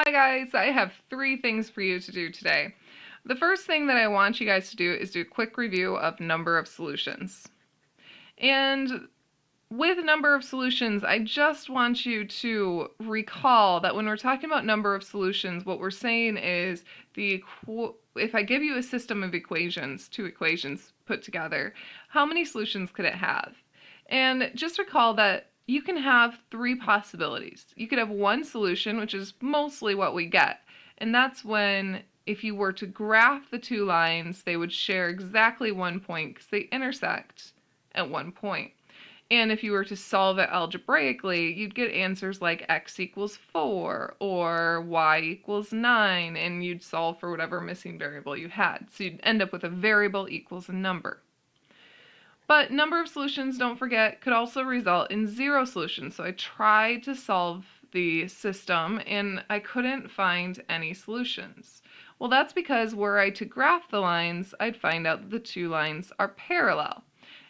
Hi guys, I have 3 things for you to do today. The first thing that I want you guys to do is do a quick review of number of solutions. And with number of solutions, I just want you to recall that when we're talking about number of solutions, what we're saying is if I give you a system of equations, 2 equations put together, how many solutions could it have? And just recall that you can have 3 possibilities. You could have one solution, which is mostly what we get, and that's when if you were to graph the 2 lines, they would share exactly 1 point because they intersect at 1 point. And if you were to solve it algebraically, you'd get answers like x equals 4 or y equals 9, and you'd solve for whatever missing variable you had. So you'd end up with a variable equals a number. But number of solutions, don't forget, could also result in 0 solutions. So I tried to solve the system and I couldn't find any solutions. Well, that's because were I to graph the lines, I'd find out that the 2 lines are parallel.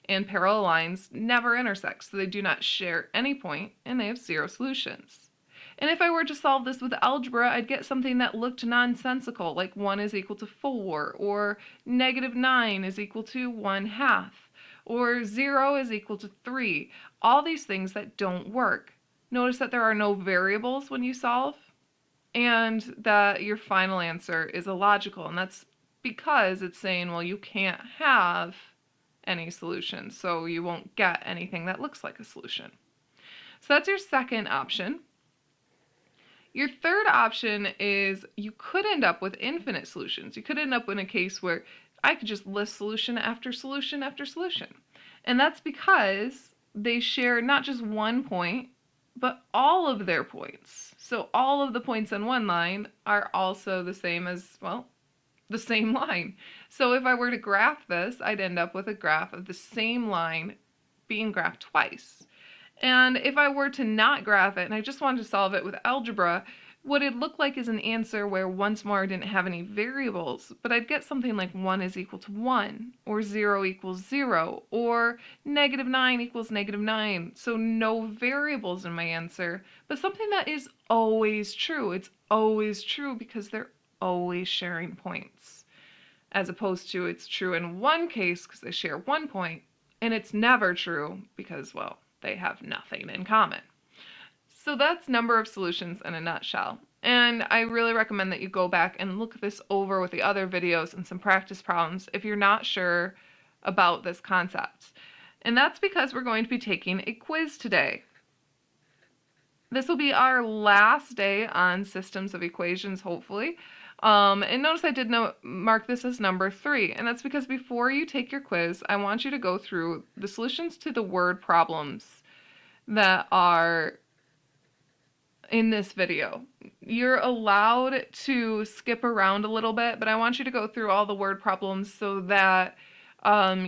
And parallel lines never intersect, so they do not share any point and they have 0 solutions. And if I were to solve this with algebra, I'd get something that looked nonsensical, like 1 is equal to 4, or -9 is equal to 1/2, or 0 is equal to 3. All these things that don't work. Notice that there are no variables when you solve, and that your final answer is illogical. And that's because it's saying, well, you can't have any solution, so you won't get anything that looks like a solution. So that's your second option. Your third option is you could end up with infinite solutions. You could end up in a case where I could just list solution after solution after solution. And that's because they share not just 1 point, but all of their points. So all of the points on one line are also the same as, well, the same line. So if I were to graph this, I'd end up with a graph of the same line being graphed twice. And if I were to not graph it and I just wanted to solve it with algebra, what it'd look like is an answer where once more I didn't have any variables, but I'd get something like 1 is equal to 1, or 0 equals 0, or -9 equals -9. So no variables in my answer, but something that is always true. It's always true because they're always sharing points, as opposed to it's true in one case because they share 1 point, and it's never true because, well, they have nothing in common. So that's number of solutions in a nutshell. And I really recommend that you go back and look this over with the other videos and some practice problems if you're not sure about this concept. And that's because we're going to be taking a quiz today. This will be our last day on systems of equations, hopefully. And notice I did mark this as number 3, and that's because before you take your quiz, I want you to go through the solutions to the word problems that are in this video. You're allowed to skip around a little bit, but I want you to go through all the word problems so that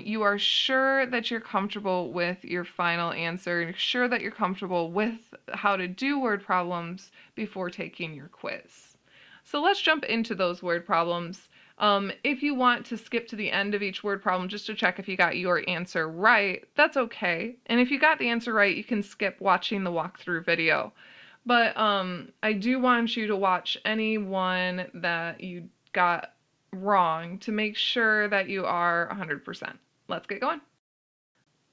you are sure that you're comfortable with your final answer, and sure that you're comfortable with how to do word problems before taking your quiz. So let's jump into those word problems. If you want to skip to the end of each word problem just to check if you got your answer right, that's okay. And if you got the answer right, you can skip watching the walkthrough video. But I do want you to watch any one that you got wrong to make sure that you are 100%. Let's get going.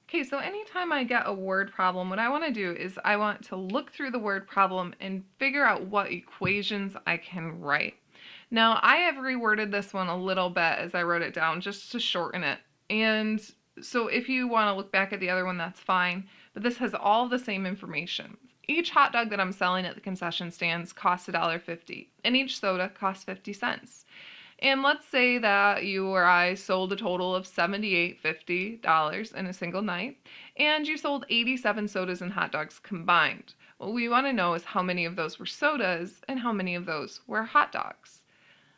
Okay, so anytime I get a word problem, what I want to do is I want to look through the word problem and figure out what equations I can write. Now, I have reworded this one a little bit as I wrote it down just to shorten it. And so if you want to look back at the other one, that's fine. But this has all the same information. Each hot dog that I'm selling at the concession stands costs $1.50, and each soda costs 50 cents. And let's say that you or I sold a total of $78.50 in a single night, and you sold 87 sodas and hot dogs combined. What we want to know is how many of those were sodas and how many of those were hot dogs.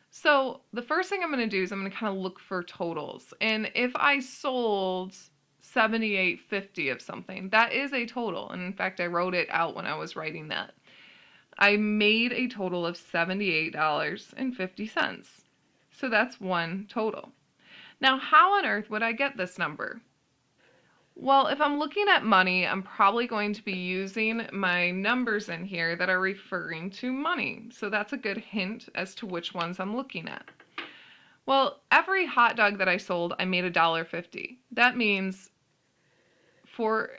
So the first thing I'm going to do is I'm going to kind of look for totals. And if I sold 78.50 of something, that is a total. And in fact, I wrote it out when I was writing that. I made a total of $78.50. So that's one total. Now, how on earth would I get this number? Well, if I'm looking at money, I'm probably going to be using my numbers in here that are referring to money. So that's a good hint as to which ones I'm looking at. Well, every hot dog that I sold, I made $1.50. That means for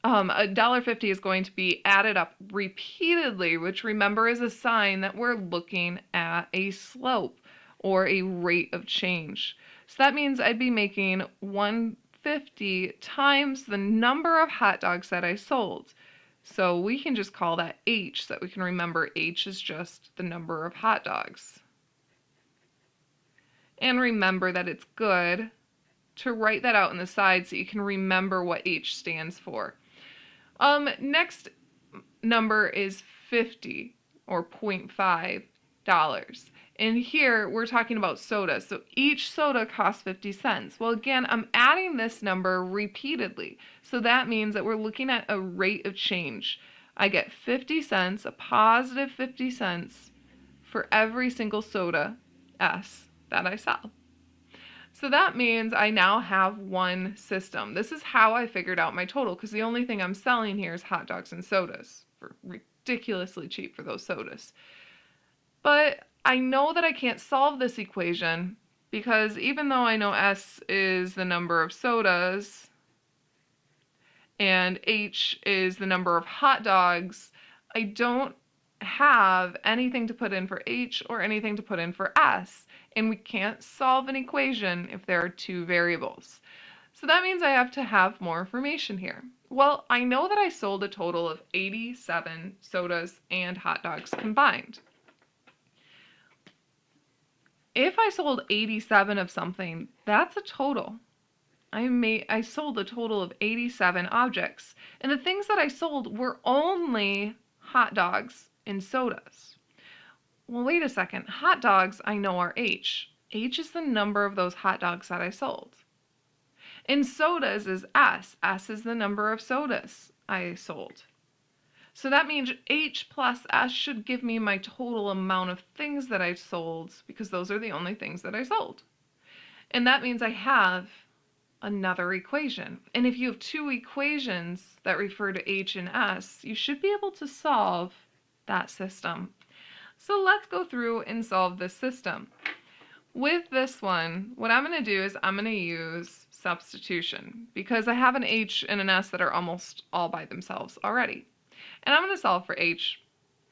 $1.50 is going to be added up repeatedly, which remember is a sign that we're looking at a slope or a rate of change. So that means I'd be making 150 times the number of hot dogs that I sold. So we can just call that H, so that we can remember H is just the number of hot dogs. And remember that it's good to write that out on the side so you can remember what H stands for. Next number is 50 or $0.5. And here we're talking about soda. So each soda costs 50 cents. Well, again, I'm adding this number repeatedly. So that means that we're looking at a rate of change. I get 50 cents, a positive 50 cents for every single soda S that I sell. So that means I now have one system. This is how I figured out my total, because the only thing I'm selling here is hot dogs and sodas for ridiculously cheap for those sodas. But I know that I can't solve this equation because even though I know S is the number of sodas and H is the number of hot dogs, I don't have anything to put in for H or anything to put in for S. And we can't solve an equation if there are two variables. So that means I have to have more information here. Well, I know that I sold a total of 87 sodas and hot dogs combined. If I sold 87 of something, that's a total. I sold a total of 87 objects. And the things that I sold were only hot dogs and sodas. Well, wait a second. Hot dogs I know are H. H is the number of those hot dogs that I sold. And sodas is S. S is the number of sodas I sold. So that means H plus S should give me my total amount of things that I sold because those are the only things that I sold. And that means I have another equation. And if you have two equations that refer to H and S, you should be able to solve that system. So let's go through and solve this system. With this one, what I'm going to do is I'm going to use substitution because I have an H and an S that are almost all by themselves already. And I'm going to solve for H.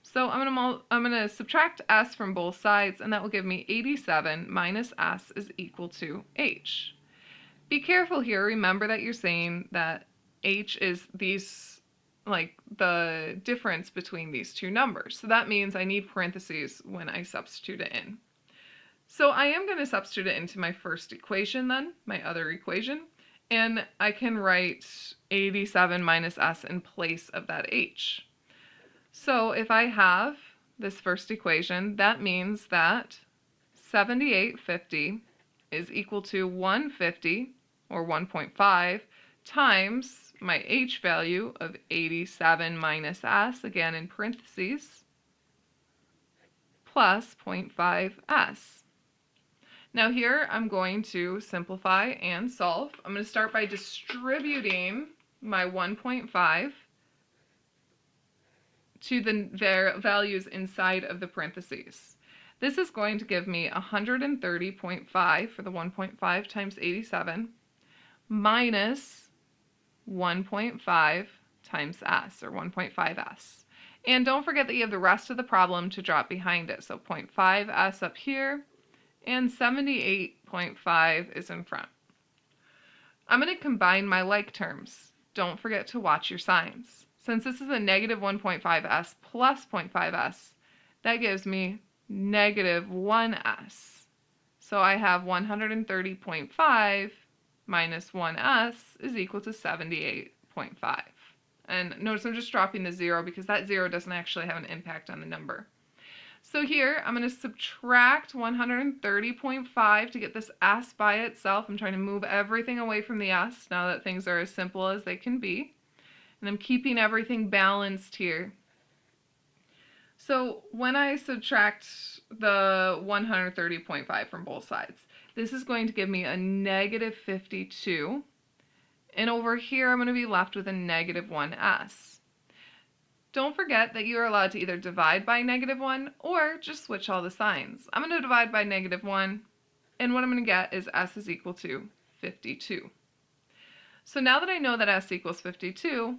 So I'm going to subtract S from both sides, and that will give me 87 minus S is equal to H. Be careful here. Remember that you're saying that H is like the difference between these two numbers. So that means I need parentheses when I substitute it in. So I am going to substitute it into my first equation then, my other equation, and I can write 87 minus S in place of that H. So if I have this first equation, that means that 7850 is equal to 150, or 1.5, times my H value of 87 minus S, again in parentheses, plus 0.5S. Now here I'm going to simplify and solve. I'm going to start by distributing my 1.5 to the values inside of the parentheses. This is going to give me 130.5 for the 1.5 times 87 minus 1.5 times S, or 1.5S. And don't forget that you have the rest of the problem to drop behind it. So 0.5S up here, and 78.5 is in front. I'm going to combine my like terms. Don't forget to watch your signs. Since this is a negative 1.5S plus 0.5S, that gives me negative 1S. So I have 130.5 minus 1S is equal to 78.5. And notice I'm just dropping the 0 because that 0 doesn't actually have an impact on the number. So here I'm going to subtract 130.5 to get this S by itself. I'm trying to move everything away from the S now that things are as simple as they can be. And I'm keeping everything balanced here. So when I subtract the 130.5 from both sides, this is going to give me a negative 52. And over here, I'm going to be left with a negative 1s. Don't forget that you are allowed to either divide by negative 1 or just switch all the signs. I'm going to divide by negative 1, and what I'm going to get is s is equal to 52. So now that I know that s equals 52,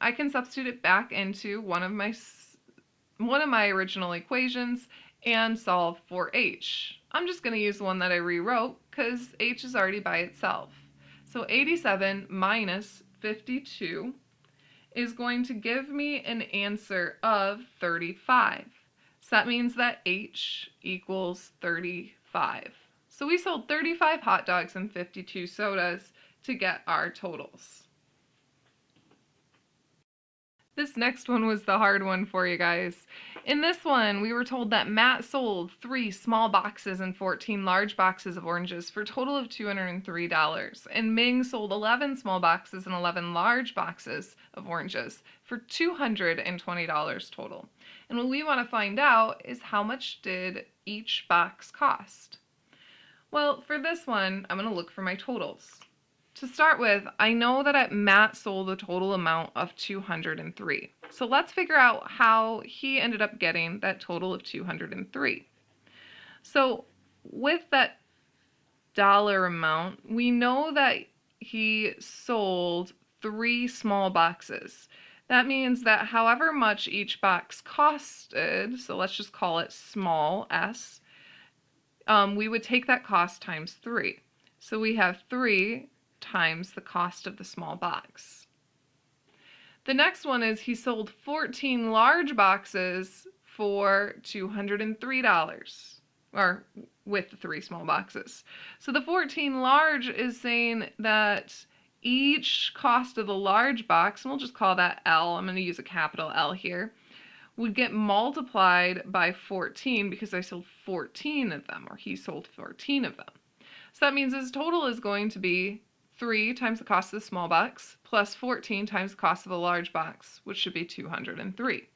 I can substitute it back into one of my original equations and solve for h. I'm just going to use the one that I rewrote because h is already by itself. So 87 minus 52 is going to give me an answer of 35. So that means that h equals 35. So we sold 35 hot dogs and 52 sodas to get our totals. This next one was the hard one for you guys. In this one, we were told that Matt sold 3 small boxes and 14 large boxes of oranges for a total of $203. And Ming sold 11 small boxes and 11 large boxes of oranges for $220 total. And what we want to find out is how much did each box cost? Well, for this one, I'm going to look for my totals. To start with, I know that Matt sold a total amount of 203. So let's figure out how he ended up getting that total of 203. So with that dollar amount, we know that he sold 3 small boxes. That means that however much each box costed, so let's just call it small s, we would take that cost times 3. So we have 3 times the cost of the small box. The next one is he sold 14 large boxes for $203, or with the 3 small boxes. So the 14 large is saying that each cost of the large box, and we'll just call that L, I'm going to use a capital L here, would get multiplied by 14 because I sold 14 of them, or he sold 14 of them. So that means his total is going to be 3 times the cost of the small box plus 14 times the cost of the large box, which should be 203.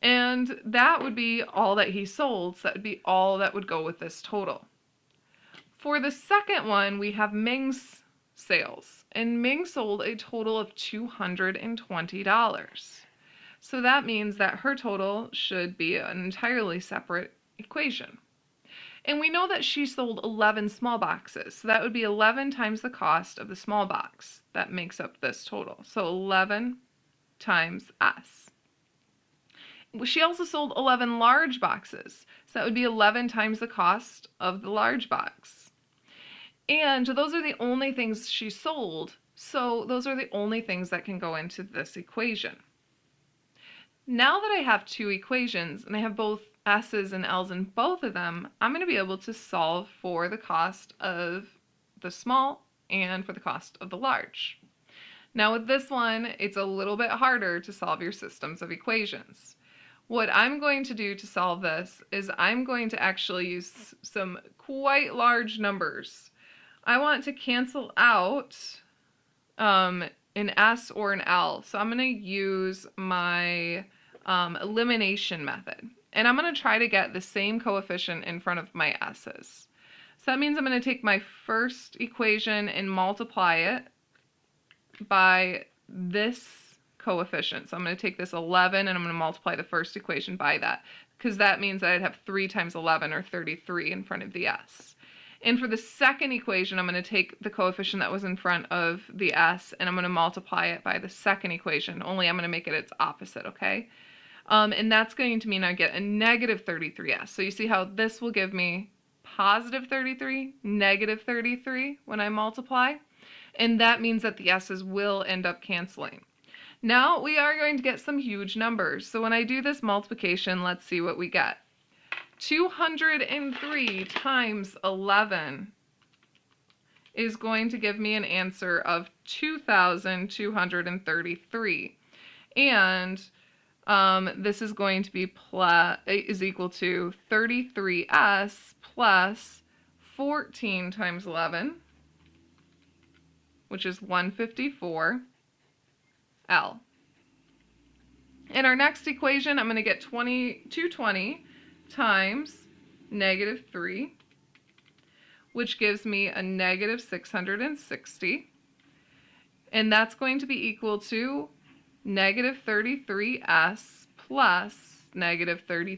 And that would be all that he sold, so that would be all that would go with this total. For the second one, we have Ming's sales, and Ming sold a total of $220. So that means that her total should be an entirely separate equation. And we know that she sold 11 small boxes, so that would be 11 times the cost of the small box. That makes up this total. So 11 times S. She also sold 11 large boxes, so that would be 11 times the cost of the large box. And those are the only things she sold, so those are the only things that can go into this equation. Now that I have 2 equations, and I have both S's and L's in both of them, I'm going to be able to solve for the cost of the small and for the cost of the large. Now with this one, it's a little bit harder to solve your systems of equations. What I'm going to do to solve this is I'm going to actually use some quite large numbers. I want to cancel out an S or an L, so I'm going to use my elimination method. And I'm going to try to get the same coefficient in front of my s's. So that means I'm going to take my first equation and multiply it by this coefficient. So I'm going to take this 11 and I'm going to multiply the first equation by that, because that means that I'd have 3 times 11 or 33 in front of the s. And for the second equation, I'm going to take the coefficient that was in front of the s and I'm going to multiply it by the second equation, only I'm going to make it its opposite, okay? And that's going to mean I get a negative 33s. So you see how this will give me positive 33, negative 33 when I multiply. And that means that the s's will end up canceling. Now we are going to get some huge numbers. So when I do this multiplication, let's see what we get. 203 times 11 is going to give me an answer of 2,233. And this is going to be is equal to 33s plus 14 times 11, which is 154L. In our next equation, I'm going to get 220 times negative 3, which gives me a negative 660. And that's going to be equal to negative 33s plus negative 33.